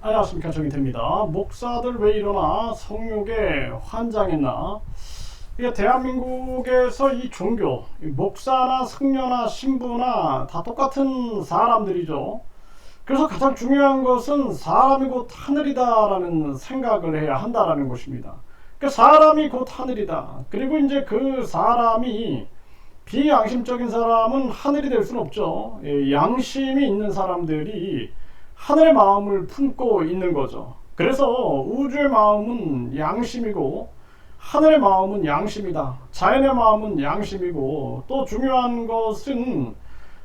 안녕하십니까, 정의태입니다. 목사들 왜 이러나 성욕에 환장했나. 이게 대한민국에서 이 종교, 목사나 승려나 신부나 다 똑같은 사람들이죠. 그래서 가장 중요한 것은 사람이 곧 하늘이다라는 생각을 해야 한다라는 것입니다. 그러니까 사람이 곧 하늘이다. 그리고 이제 그 사람이 비양심적인 사람은 하늘이 될 수는 없죠. 양심이 있는 사람들이 하늘의 마음을 품고 있는 거죠. 그래서 우주의 마음은 양심이고 하늘의 마음은 양심이다. 자연의 마음은 양심이고, 또 중요한 것은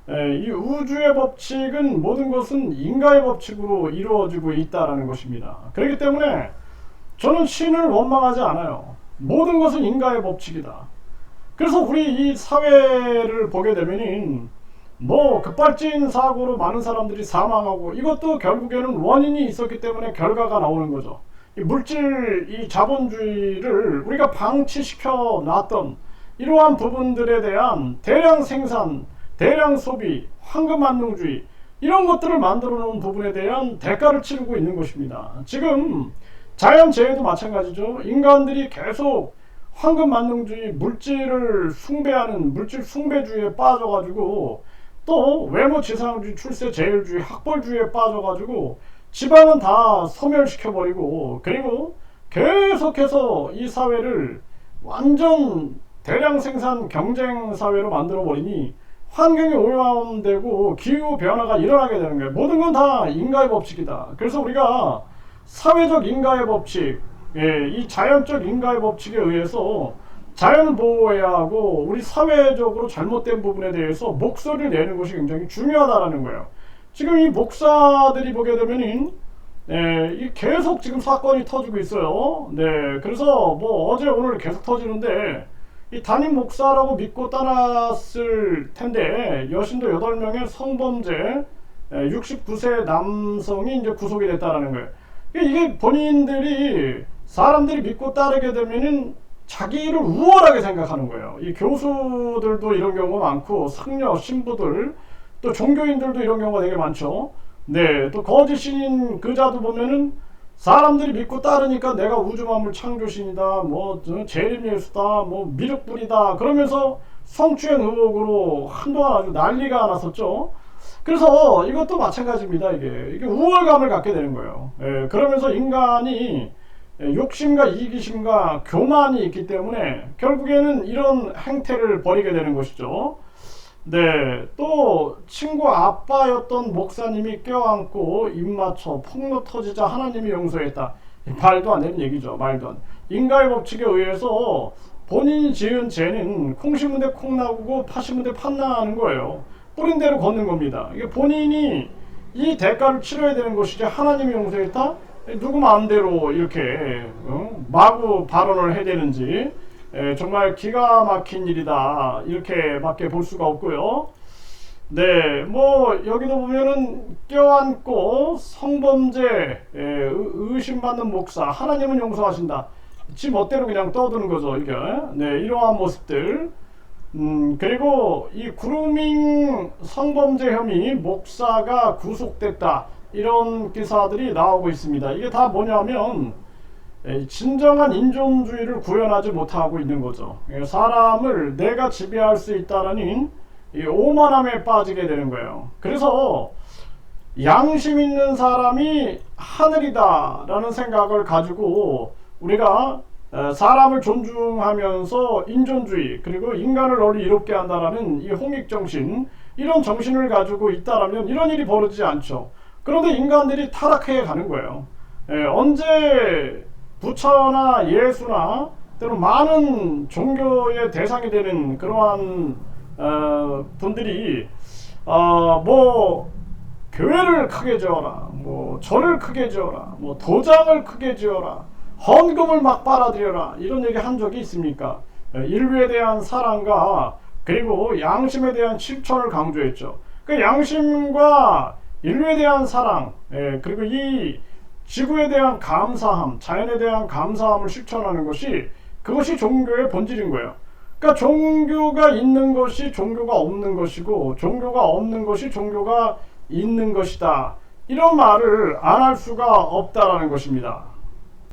이 우주의 법칙은 모든 것은 인과의 법칙으로 이루어지고 있다는 것입니다. 그렇기 때문에 저는 신을 원망하지 않아요. 모든 것은 인과의 법칙이다. 그래서 우리 이 사회를 보게 되면은 급발진 사고로 많은 사람들이 사망하고, 이것도 결국에는 원인이 있었기 때문에 결과가 나오는 거죠. 이 물질, 이 자본주의를 우리가 방치시켜 놨던 이러한 부분들에 대한 대량 생산, 대량 소비, 황금만능주의, 이런 것들을 만들어 놓은 부분에 대한 대가를 치르고 있는 것입니다. 지금 자연재해도 마찬가지죠. 인간들이 계속 황금만능주의, 물질을 숭배하는 물질 숭배주의에 빠져가지고, 또 외모지상주의, 출세제일주의, 학벌주의에 빠져가지고 지방은 다 소멸시켜버리고, 그리고 계속해서 이 사회를 완전 대량 생산 경쟁 사회로 만들어버리니 환경이 오염되고 기후변화가 일어나게 되는 거예요. 모든 건 다 인과의 법칙이다. 그래서 우리가 사회적 인과의 법칙, 이 자연적 인과의 법칙에 의해서 자연을 보호해야 하고, 우리 사회적으로 잘못된 부분에 대해서 목소리를 내는 것이 굉장히 중요하다는 거예요. 지금 이 목사들이 보게 되면은 계속 지금 사건이 터지고 있어요. 그래서 어제 오늘 계속 터지는데, 이 담임 목사라고 믿고 따랐을 텐데 여신도 8명의 성범죄, 69세 남성이 이제 구속이 됐다라는 거예요. 이게 본인들이, 사람들이 믿고 따르게 되면은 자기를 우월하게 생각하는 거예요. 이 교수들도 이런 경우가 많고, 승려, 신부들, 또 종교인들도 이런 경우가 되게 많죠. 또 거짓신 그자도 보면은 사람들이 믿고 따르니까 내가 우주만물 창조신이다, 재림 예수다, 미륵불이다, 그러면서 성추행 의혹으로 한동안 아주 난리가 났었죠. 그래서 이것도 마찬가지입니다. 이게 우월감을 갖게 되는 거예요. 그러면서 인간이 욕심과 이기심과 교만이 있기 때문에 결국에는 이런 행태를 벌이게 되는 것이죠. 또 친구 아빠였던 목사님이 껴안고 입맞춰 폭로 터지자 하나님이 용서했다. 말도 안 되는 얘기죠. 말도 안. 인과의 법칙에 의해서 본인이 지은 죄는 콩 심은 데 콩 나고 파 심은 데 팥 나는 거예요. 뿌린 대로 걷는 겁니다. 이게 본인이 이 대가를 치러야 되는 것이지, 하나님이 용서했다? 누구 마음대로 이렇게 마구 발언을 해야 되는지 정말 기가 막힌 일이다, 이렇게밖에 볼 수가 없고요. 여기도 보면은 껴안고 성범죄 의심받는 목사, 하나님은 용서하신다, 지 멋대로 그냥 떠드는 거죠. 이게 이러한 모습들. 그리고 이 그루밍 성범죄 혐의 목사가 구속됐다, 이런 기사들이 나오고 있습니다. 이게 다 뭐냐면 진정한 인종주의를 구현하지 못하고 있는 거죠. 사람을 내가 지배할 수 있다라는 이 오만함에 빠지게 되는 거예요. 그래서 양심 있는 사람이 하늘이다 라는 생각을 가지고 우리가 사람을 존중하면서 인존주의, 그리고 인간을 널리 이롭게 한다라는 이 홍익정신, 이런 정신을 가지고 있다라면 이런 일이 벌어지지 않죠. 그런데 인간들이 타락해 가는 거예요. 언제 부처나 예수나 때로 많은 종교의 대상이 되는 그러한 분들이 교회를 크게 지어라, 절을 크게 지어라, 도장을 크게 지어라, 헌금을 막 빨아들여라, 이런 얘기 한 적이 있습니까? 인류에 대한 사랑과 그리고 양심에 대한 실천을 강조했죠. 그 양심과 인류에 대한 사랑, 그리고 이 지구에 대한 감사함, 자연에 대한 감사함을 실천하는 것이, 그것이 종교의 본질인 거예요. 그러니까 종교가 있는 것이 종교가 없는 것이고, 종교가 없는 것이 종교가 있는 것이다. 이런 말을 안 할 수가 없다라는 것입니다.